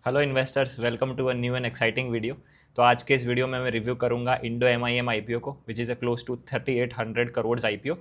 Hello investors, welcome to a new and exciting video. तो आज के इस वीडियो में मैं रिव्यू करूंगा Indo M I M I P O को, which is a close to 3800 crore I P O.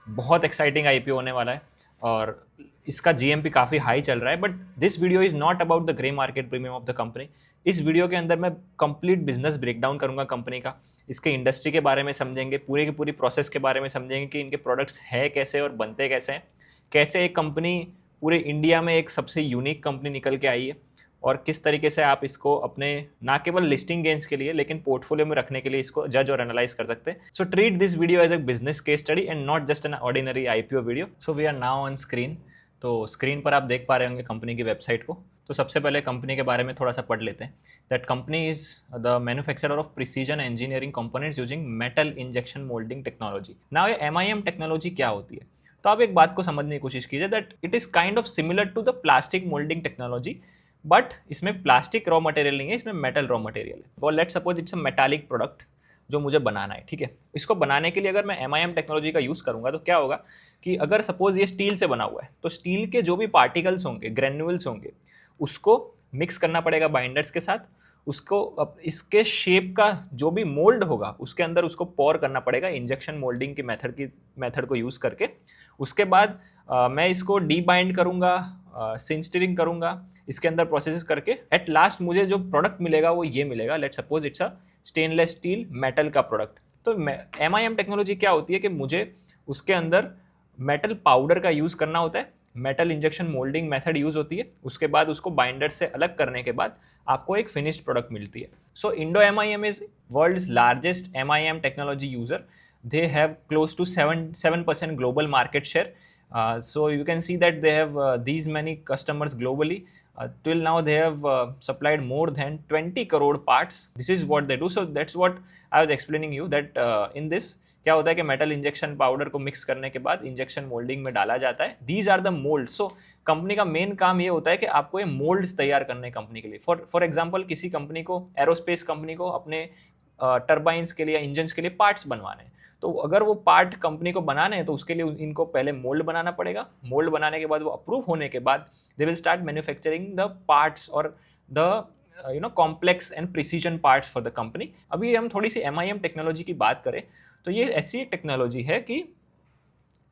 बहुत एक्साइटिंग आई पी ओ होने वाला है और इसका जी एम पी काफ़ी हाई चल रहा है। But this video is not about the grey market premium of the company. इस वीडियो के अंदर मैं कंप्लीट बिजनेस ब्रेकडाउन करूंगा कंपनी का, इसके इंडस्ट्री के बारे में समझेंगे, पूरे की पूरी प्रोसेस के बारे में समझेंगे कि इनके प्रोडक्ट्स है कैसे और बनते कैसे हैं, कैसे एक कंपनी पूरे इंडिया में एक सबसे यूनिक कंपनी निकल के आई है और किस तरीके से आप इसको अपने ना केवल लिस्टिंग गेन्स के लिए लेकिन पोर्टफोलियो में रखने के लिए इसको जज और एनालाइज कर सकते हैं। So treat this video as a business case study and not just an ordinary IPO video. So we are now on screen. तो स्क्रीन पर आप देख पा रहे होंगे कंपनी की वेबसाइट को। तो सबसे पहले कंपनी के बारे में थोड़ा सा पढ़ लेते हैं। That company is the manufacturer of precision engineering components using metal injection moulding technology. Now ये एमआईएम टेक्नोलॉजी क्या होती है? तो आप एक बात को समझने की कोशिश कीजिए that it is kind of similar to the plastic moulding technology, but इसमें प्लास्टिक रॉ मटेरियल नहीं है, इसमें मेटल रॉ मटेरियल है। वो let suppose it's a metallic product जो मुझे बनाना है, ठीक है। इसको बनाने के लिए अगर मैं एमआईएम टेक्नोलॉजी का यूज़ करूंगा तो क्या होगा कि अगर सपोज ये स्टील से बना हुआ है तो स्टील के जो भी पार्टिकल्स होंगे, ग्रेन्यूल्स होंगे, उसको मिक्स करना पड़ेगा बाइंडर्स के साथ। उसको अब इसके शेप का जो भी मोल्ड होगा उसके अंदर उसको पोर करना पड़ेगा इंजेक्शन मोल्डिंग की मेथड को यूज़ करके। उसके बाद मैं इसको डी बाइंड करूँगा, सिंस्टरिंग करूँगा, इसके अंदर प्रोसेस करके एट लास्ट मुझे जो प्रोडक्ट मिलेगा वो ये मिलेगा। Late suppose it's a stainless steel metal का प्रोडक्ट। तो एम आई एम टेक्नोलॉजी क्या होती है कि मुझे उसके अंदर मेटल पाउडर का यूज़ करना होता है, metal injection moulding method use होती है, उसके बाद उसको बाइंडर से अलग करने के बाद आपको एक फिनिश्ड प्रोडक्ट मिलती है। So Indo M I M is world's largest M I M technology user. they have close to 7% global market share. So you can see that they have these many customers globally. Till now they have supplied more than 20 crore parts. This is what they do. So that's what I was explaining you that in this क्या होता है कि metal injection powder को mix करने के बाद injection moulding में डाला जाता है। These are the mould. So company का मेन काम ये होता है कि आपको ये मोल्ड्स तैयार करने कंपनी के लिए। फॉर एग्जांपल किसी कंपनी को, एरोस्पेस कंपनी को अपने टर्बाइंस के लिए, इंजन के लिए पार्ट्स बनवाने हैं, तो अगर वो पार्ट कंपनी को बनाने हैं तो उसके लिए इनको पहले मोल्ड बनाना पड़ेगा। मोल्ड बनाने के बाद वो अप्रूव होने के बाद they will start manufacturing the parts और the complex and precision parts for the company. अभी हम थोड़ी सी एमआईएम टेक्नोलॉजी की बात करें तो ये ऐसी टेक्नोलॉजी है कि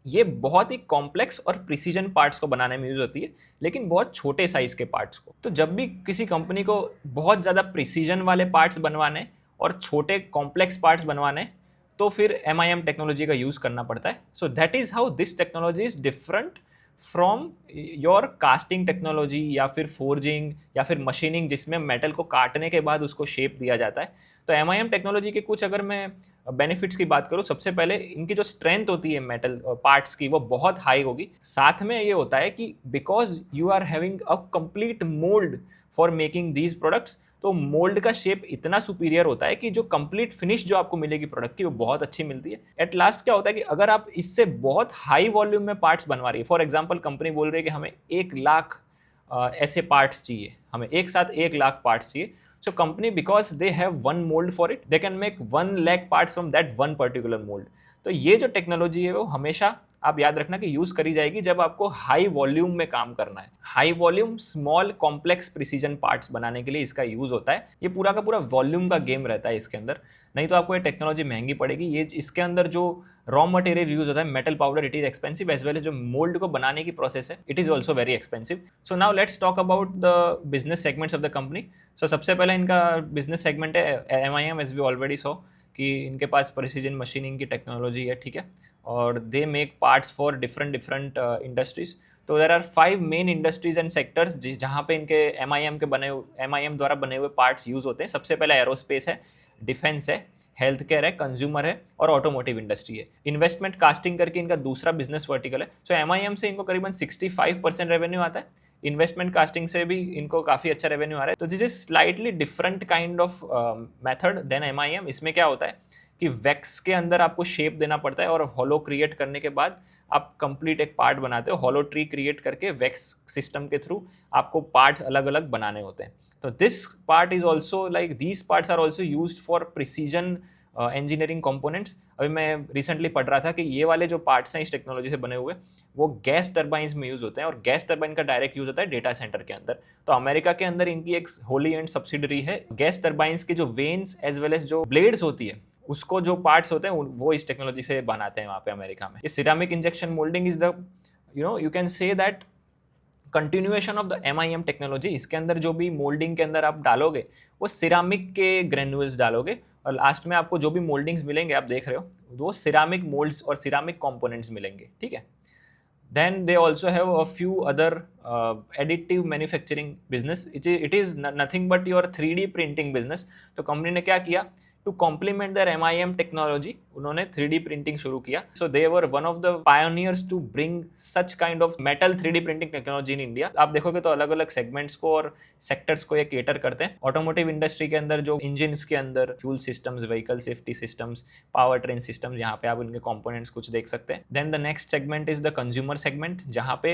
ये बहुत ही कॉम्प्लेक्स और प्रिसीजन पार्ट्स को बनाने में यूज होती है, लेकिन बहुत छोटे साइज के पार्ट्स को। तो जब भी किसी कंपनी को बहुत ज़्यादा प्रिसीजन वाले पार्ट्स बनवाने और छोटे कॉम्प्लेक्स पार्ट्स बनवाने, तो फिर एम आई एम टेक्नोलॉजी का यूज़ करना पड़ता है। So that is how this technology is different from your casting technology या फिर फोर्जिंग या फिर मशीनिंग, जिसमें मेटल को काटने के बाद उसको शेप दिया जाता है। तो एम आई एम टेक्नोलॉजी के कुछ अगर मैं बेनिफिट्स की बात करूँ, सबसे पहले इनकी जो स्ट्रेंथ होती है मेटल पार्ट्स की वो बहुत हाई होगी। साथ में ये होता है कि because you are having a complete mould for making these products, तो मोल्ड का शेप इतना सुपीरियर होता है कि जो कंप्लीट फिनिश जो आपको मिलेगी प्रोडक्ट की वो बहुत अच्छी मिलती है। एट लास्ट क्या होता है कि अगर आप इससे बहुत हाई वॉल्यूम में पार्ट्स बनवा रही है, फॉर एग्जांपल कंपनी बोल रही है कि हमें 1 लाख ऐसे पार्ट्स चाहिए, हमें एक साथ 1 लाख पार्ट्स चाहिए। So company, because they have one mould for it, they can make 1 lakh parts from that one particular mould. तो ये जो टेक्नोलॉजी है वो हमेशा आप याद रखना कि यूज करी जाएगी जब आपको हाई वॉल्यूम में काम करना है। High volume small complex precision parts बनाने के लिए इसका यूज होता है। ये पूरा का पूरा वॉल्यूम का गेम रहता है इसके अंदर, नहीं तो आपको ये टेक्नोलॉजी महंगी पड़ेगी। ये इसके अंदर जो रॉ मटेरियल यूज होता है metal powder, it is expensive, as well as जो मोल्ड को बनाने की प्रोसेस है it is also very expensive. So now let's talk about the business segments of the company. So सबसे पहले इनका बिजनेस सेगमेंट है M I M, as we already saw कि इनके पास प्रिसीजन मशीनिंग की टेक्नोलॉजी है, ठीक है, और they make parts for different industries. तो there are 5 main industries and sectors जहाँ पे इनके एम आई एम द्वारा बने हुए पार्ट्स यूज होते हैं। सबसे पहले एरोस्पेस है, डिफेंस है, हेल्थ केयर है, कंज्यूमर है और ऑटोमोटिव इंडस्ट्री है। इन्वेस्टमेंट कास्टिंग करके इनका दूसरा बिजनेस वर्टिकल है। सो एम आई एम से इनको करीबन 65% रेवेन्यू आता है। इन्वेस्टमेंट कास्टिंग से भी इनको काफ़ी अच्छा रेवेन्यू आ रहा है। तो this is slightly different kind of method than M I M. इसमें क्या होता है कि वैक्स के अंदर आपको शेप देना पड़ता है और हॉलो क्रिएट करने के बाद आप कंप्लीट एक पार्ट बनाते हो। हॉलो ट्री क्रिएट करके वैक्स सिस्टम के थ्रू आपको पार्ट्स अलग अलग बनाने होते हैं। तो this part is also like these parts are also used for precision engineering components. अभी मैं रिसेंटली पढ़ रहा था कि ये वाले जो पार्ट्स हैं इस टेक्नोलॉजी से बने हुए वो गैस टर्बाइंस में यूज़ होते हैं, और गैस टर्बाइन का डायरेक्ट यूज़ होता है डेटा सेंटर के अंदर। तो अमेरिका के अंदर इनकी एक होली एंड सब्सिडरी है। गैस टर्बाइंस की जो वेन्स एज वेल एज जो ब्लेड्स होती है उसको जो पार्ट्स होते हैं वो इस टेक्नोलॉजी से बनाते हैं वहाँ पे अमेरिका में। ये ceramic injection moulding is the you can say that continuation of the MIM technology. इसके अंदर जो भी मोल्डिंग के अंदर आप डालोगे वो सिरामिक के ग्रेन्यूल्स डालोगे, और लास्ट में आपको जो भी मोल्डिंग्स मिलेंगे आप देख रहे हो वो सिरामिक मोल्ड्स और सिरामिक कंपोनेंट्स मिलेंगे, ठीक है। Then they also have a few other additive manufacturing business. It is nothing but your 3D printing business. तो कंपनी ने क्या किया, to complement their MIM technology उन्होंने 3D प्रिंटिंग शुरू किया। So they were one of the pioneers to bring such kind of metal 3D printing technology in India. आप देखोगे तो अलग अलग सेगमेंट्स को और सेक्टर्स को ये केटर करते हैं। ऑटोमोटिव इंडस्ट्री के अंदर जो इंजिन्स के अंदर fuel systems, vehicle safety systems, power train systems, यहाँ पे आप इनके कंपोनेंट्स कुछ देख सकते हैं। Then the next segment is the consumer segment, जहाँ पे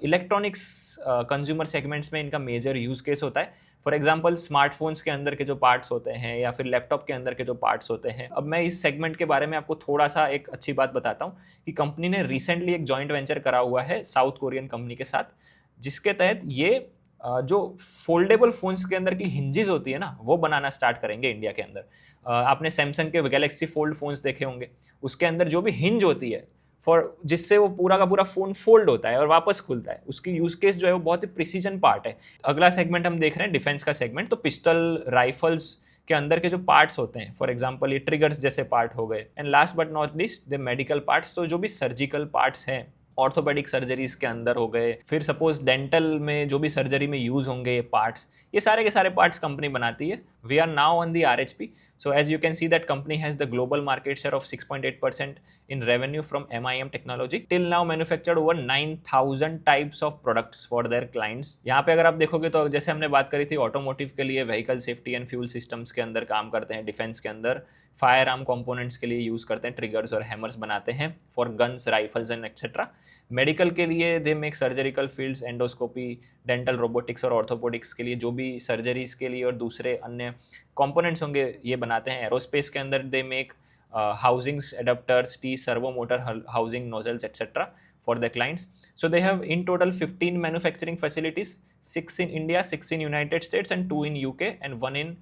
इलेक्ट्रॉनिक्स कंज्यूमर सेगमेंट्स में इनका मेजर यूज केस होता है। फॉर एग्जाम्पल स्मार्टफोन्स के अंदर के जो पार्ट्स होते हैं या फिर लैपटॉप के अंदर के जो पार्ट्स होते हैं। अब मैं इस सेगमेंट के बारे में आपको थोड़ा सा एक अच्छी बात बताता हूँ कि कंपनी ने रिसेंटली एक जॉइंट वेंचर करा हुआ है साउथ कोरियन कंपनी के साथ, जिसके तहत ये जो फोल्डेबल फोन्स के अंदर की हिंजेस होती है ना वो बनाना स्टार्ट करेंगे इंडिया के अंदर। आपने सैमसंग के गैलेक्सी फोल्ड फोन्स देखे होंगे, उसके अंदर जो भी हिंज होती है जिससे वो पूरा का पूरा फोन फोल्ड होता है और वापस खुलता है, उसकी यूज केस जो है वो बहुत ही प्रिसीजन पार्ट है। अगला सेगमेंट हम देख रहे हैं डिफेंस का सेगमेंट। तो पिस्टल राइफल्स के अंदर के जो पार्ट्स होते हैं, फॉर एग्जांपल ये ट्रिगर्स जैसे पार्ट हो गए, and last but not least the medical parts. तो जो भी सर्जिकल पार्ट्स हैं, ऑर्थोपेडिक सर्जरीज के अंदर हो गए, फिर सपोज डेंटल में जो भी सर्जरी में यूज होंगे ये पार्ट्स, ये सारे के सारे पार्ट्स कंपनी बनाती है। We are now on the RHP, so as you can see that company has the global market share of 6.8% in revenue from MIM technology. Till now manufactured over 9,000 types of products for their clients. यहाँ पे अगर आप देखोगे तो जैसे हमने बात करी थी ऑटोमोटिव के लिए vehicle safety and fuel systems के अंदर काम करते हैं, डिफेंस के अंदर फायर आर्म कंपोनेंट्स के लिए यूज करते हैं, ट्रिगर्स और हैमर्स बनाते हैं for guns, rifles and etcetera. Medical के लिए they make surgical fields, endoscopy, dental robotics और ऑर्थोपोडिक्स के लिए जो भी सर्जरीज के लिए और दूसरे अन्य कंपोनेंट्स होंगे ये बनाते हैं। एरोस्पेस के अंदर they make housings, adapters, T servo motor housing nozzles etcetera for the clients. So they have in total 15 manufacturing facilities, 6 in India, 6 in United States and 2 in UK and 1 in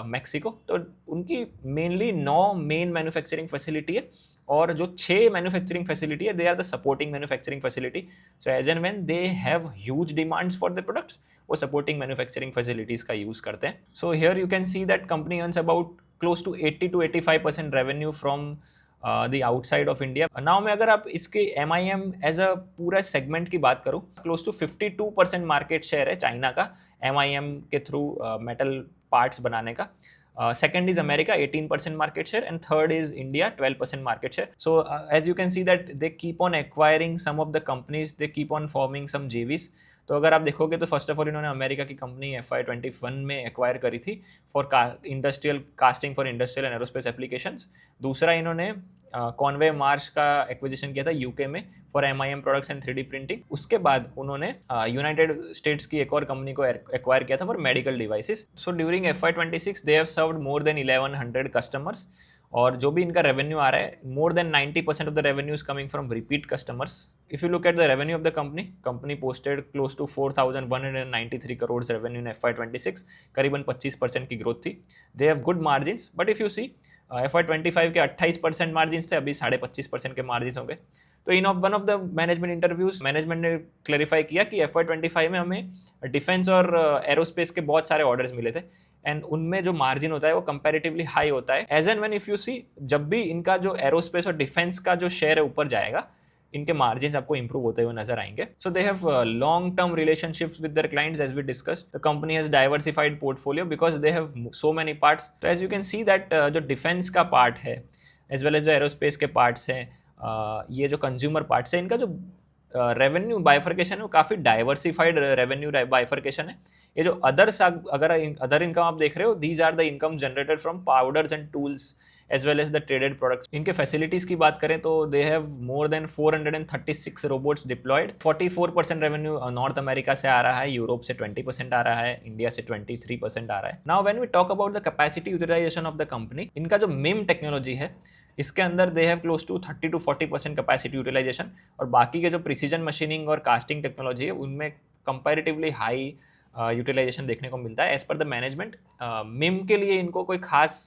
Mexico. तो उनकी mainly 9 main manufacturing facility है, और जो 6 manufacturing facility है they are the supporting manufacturing facility. So as and when they have huge demands for the products, वो supporting manufacturing facilities का use करते हैं। So here you can see that company earns about close to 80 to 85% revenue from the outside of India. Now में अगर आप इसके MIM as a पूरा segment की बात करूँ, क्लोज टू 52% मार्केट शेयर है चाइना का MIM के थ्रू मेटल पार्ट्स बनाने का। Second is America, 18% market share, and third is India, 12% market share. So as you can see that they keep on acquiring some of the companies, they keep on forming some JVs. तो अगर आप देखोगे तो first of all इन्होंने America की company FY21 में acquire करी थी for industrial casting for industrial and aerospace applications. दूसरा इन्होंने कॉन्वे मार्श का एक्विजिशन किया था UK में for MIM products and 3D printing. उसके बाद उन्होंने यूनाइटेड स्टेट्स की एक और कंपनी को एक्वायर किया था for medical devices. So during FY26 they have served more than 1100 customers, और जो भी इनका रेवेन्यू आ रहा है more than 90% of the revenue is coming from repeat customers. If you look at the revenue of the company posted close to 4,193 crore revenue in FY26, करीबन 25% की growth थी। They have good margins, but if you see FY25 के 28% margins थे, अभी 25.5% के margin हो गए। तो in one of the management interviews management ने क्लैरिफाई किया कि FY25 में हमें डिफेंस और एरोस्पेस के बहुत सारे ऑर्डर्स मिले थे, एंड उनमें जो मार्जिन होता है वो कंपैरेटिवली हाई होता है। As and when if you see, जब भी इनका जो एरोस्पेस और डिफेंस का जो शेयर है ऊपर जाएगा, इनके मार्जिन्स आपको इंप्रूव होते हुए नजर आएंगे। So they have long term relationships with their clients as we discussed. The company has diversified portfolio because they have so many parts. तो as you can see that जो डिफेंस का part है as well as जो aerospace के parts हैं, ये जो consumer parts है, इनका जो रेवेन्यू बाइफर्केशन है वो काफ़ी डाइवर्सिफाइड रेवेन्यू बाइफर्केशन है। ये जो अदर इनकम आप देख रहे हो, these are the income generated from powders and tools as well as the traded products. इनके फैसिलिटीज की बात करें तो they have more than 436 robots deployed. 44% revenue North America से आ रहा है, यूरोप से 20% आ रहा है, इंडिया से 23% आ रहा है। Now when we talk about the capacity utilisation of the company, इनका जो मिम टेक्नोलॉजी है इसके अंदर they have close to 30 to 40% capacity utilisation, और बाकी के जो प्रिसीजन मशीनिंग और कास्टिंग टेक्नोलॉजी है उनमें कंपैरेटिवली हाई यूटिलाइजेशन देखने को मिलता है। As per the management, meme के लिए इनको कोई खास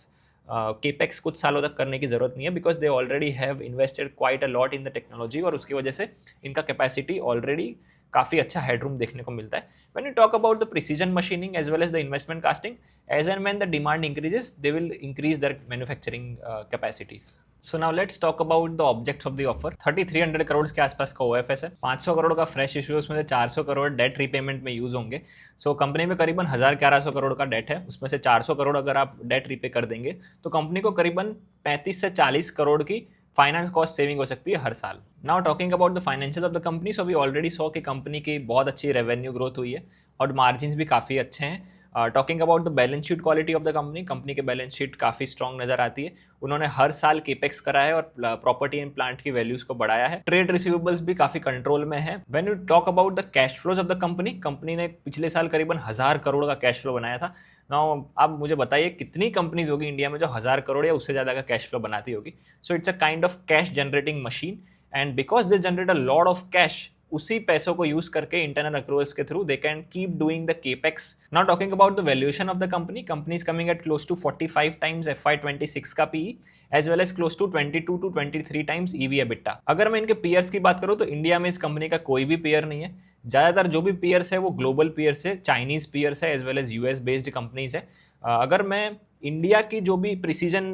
केपेक्स कुछ सालों तक करने की जरूरत नहीं है, because they already have invested quite a lot in the technology, और उसकी वजह से इनका कैपेसिटी ऑलरेडी काफ़ी अच्छा हेडरूम देखने को मिलता है। When you talk about the precision machining as well as the investment casting, as and when the demand increases, they will increase their manufacturing capacities. So now let's talk about the objects of the offer. 3300 crore के आसपास का OFS है, 500 करोड़ का fresh issue, उसमें से 400 crore debt repayment में use होंगे। So company में करीबन 1100 करोड़ का डेट है, उसमें से 400 करोड़ अगर आप डेट रीपे कर देंगे तो कंपनी को करीबन 35 से 40 करोड़ की फाइनेंस कॉस्ट सेविंग हो सकती है हर साल। Now talking about the financial of the company, so we already saw कि कंपनी की बहुत अच्छी रेवेन्यू ग्रोथ हुई है और मार्जिन्स भी काफ़ी अच्छे हैं। Talking about the balance sheet quality of the company, company के बैलेंस शीट काफ़ी स्ट्रॉन्ग नजर आती है। उन्होंने हर साल केपेक्स करा है और प्रॉपर्टी एंड प्लांट की वैल्यूज को बढ़ाया है। ट्रेड रिसीवेबल्स भी काफ़ी कंट्रोल में है। When you talk about the cash flows of the company, company ने पिछले साल करीबन 1000 करोड़ का कैश फ्लो बनाया था। नाउ आप मुझे बताइए कितनी कंपनीज होगी इंडिया में जो 1000 करोड़ या उससे ज़्यादा का कैश फ्लो बनाती होगी। So it's a kind of cash generating machine, and because they generate a lot of cash, उसी पैसों को यूज करके इंटरनल अक्रूवल्स के through they can keep doing the capex. Now talking about the valuation of the company, company is coming at close to 45 times FY26 का PE, as well as close to 22 to 23 times EV EBITDA। अगर मैं इनके peers की बात करूं तो India में इस कंपनी का कोई भी पीयर नहीं है। ज़्यादातर जो भी पीयर्स है वो ग्लोबल पीयर्स है, चाइनीज पीयर्स है, as well as US based companies है। अगर मैं इंडिया की जो भी प्रिसीजन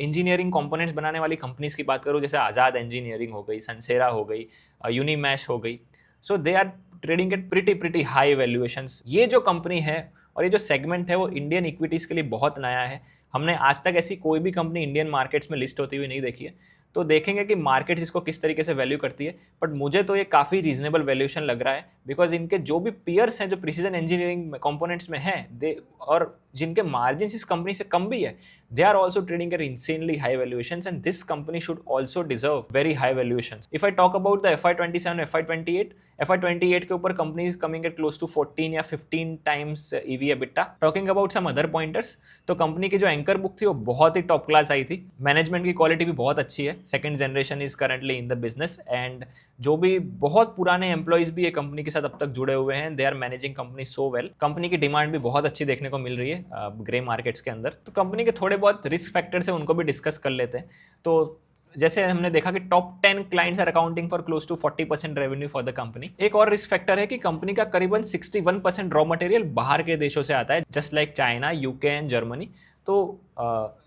इंजीनियरिंग कंपोनेंट्स बनाने वाली कंपनीज की बात करूँ, जैसे आज़ाद इंजीनियरिंग हो गई, सनसेरा हो गई, यूनिमैश हो गई, so they are trading at pretty high valuations. ये जो कंपनी है और ये जो सेगमेंट है वो इंडियन इक्विटीज़ के लिए बहुत नया है। हमने आज तक ऐसी कोई भी कंपनी इंडियन मार्केट्स में लिस्ट होती हुई नहीं देखी है, तो देखेंगे कि मार्केट इसको किस तरीके से वैल्यू करती है। बट मुझे तो ये काफ़ी रीजनेबल वैल्यूएशन लग रहा है, बिकॉज इनके जो भी पीयर्स हैं जो प्रिसीजन इंजीनियरिंग कंपोनेंट्स में हैं, दे और जिनके मार्जिन इस कंपनी से कम भी है, they are also trading at insanely high valuations, and this company should also deserve very high valuations. If I talk about the FY27, FY28 के ऊपर company is coming at close to 14 या 15 times EV EBITDA. Talking about some other pointers, तो company की जो anchor book थी वो बहुत ही top class आई थी। मैनेजमेंट की क्वालिटी भी बहुत अच्छी है। Second generation is currently in the business, and जो भी बहुत पुराने एम्प्लॉइज भी ये कंपनी के साथ अब तक जुड़े हुए हैं, they are managing company so well. Company की डिमांड भी बहुत अच्छी देखने को मिल रही है ग्रे मार्केट्स के अंदर। तो कंपनी के थोड़े बहुत रिस्क फैक्टर्स हैं उनको भी डिस्कस कर लेते हैं। तो जैसे हमने देखा कि top 10 clients are accounting for close to 40% revenue for the company. एक और रिस्क फैक्टर है कि कंपनी का करीबन 61% रॉ मटेरियल बाहर के देशों से आता है, just like China, UK and Germany. तो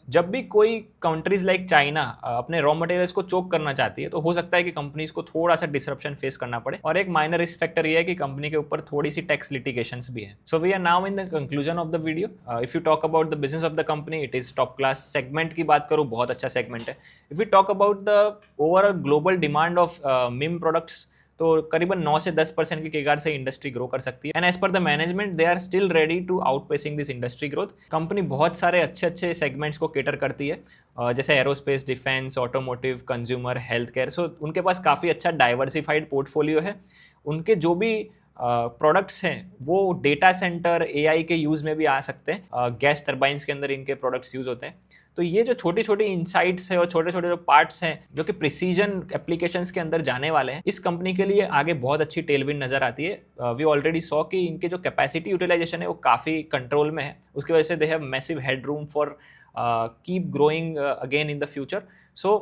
जब भी कोई कंट्रीज लाइक चाइना अपने रॉ मटेरियल्स को चोक करना चाहती है तो हो सकता है कि कंपनीज को थोड़ा सा डिसरप्शन फेस करना पड़े। और एक माइनर रिस्क फैक्टर ये है कि कंपनी के ऊपर थोड़ी सी टैक्स लिटिगेशंस भी है। So we are now in the conclusion of the video. If you talk about the business of the company, it is top class. Segment की बात करूँ, बहुत अच्छा सेगमेंट है। If you talk about the overall global demand of MIM products, तो करीबन 9 से 10% की केगार से इंडस्ट्री ग्रो कर सकती है। And as per the management, they are still ready to outpacing this industry growth. Company बहुत सारे अच्छे सेगमेंट्स को केटर करती है, जैसे aerospace, defence, automotive, consumer, health care. So उनके पास काफ़ी अच्छा डाइवर्सिफाइड पोर्टफोलियो है। उनके जो भी प्रोडक्ट्स हैं वो डेटा सेंटर, AI के यूज़ में भी आ सकते हैं। गैस टर्बाइंस के अंदर इनके प्रोडक्ट्स यूज़ होते हैं। तो ये जो छोटी छोटी इंसाइट्स है और छोटे छोटे जो पार्ट्स हैं जो कि प्रिसीजन एप्लीकेशंस के अंदर जाने वाले हैं, इस कंपनी के लिए आगे बहुत अच्छी टेलविंड नजर आती है। वी ऑलरेडी सॉ कि इनके जो कैपेसिटी यूटिलाइजेशन है वो काफ़ी कंट्रोल में है। उसकी वजह से they have massive head room for keep growing again in the future. So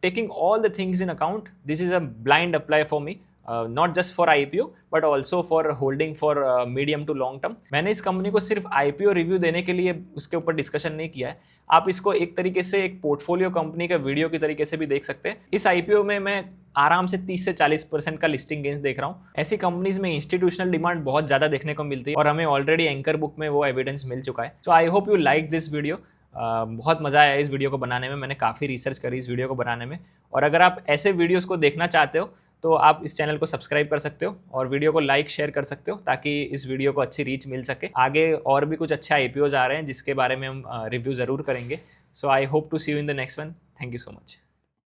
taking all the things in account, this is a blind apply for me, not just for IPO but also for holding for medium to long term. मैंने इस company को सिर्फ IPO review देने के लिए उसके ऊपर discussion नहीं किया है। आप इसको एक तरीके से एक पोर्टफोलियो कंपनी का वीडियो की तरीके से भी देख सकते हैं। इस IPO में मैं आराम से 30 से 40% का लिस्टिंग गेंस देख रहा हूँ। ऐसी कंपनीज में इंस्टीट्यूशनल डिमांड बहुत ज़्यादा देखने को मिलती है और हमें ऑलरेडी एंकर बुक में वो एविडेंस मिल चुका है। So I hope you like this video. बहुत मज़ा आया इस वीडियो को बनाने में। मैंने काफ़ी रिसर्च करी इस वीडियो को बनाने में, और अगर आप ऐसे वीडियोज़ को देखना चाहते हो तो आप इस चैनल को सब्सक्राइब कर सकते हो और वीडियो को लाइक शेयर कर सकते हो, ताकि इस वीडियो को अच्छी रीच मिल सके। आगे और भी कुछ अच्छे IPOs आ रहे हैं जिसके बारे में हम रिव्यू ज़रूर करेंगे। So I hope to see you in the next one. Thank you so much.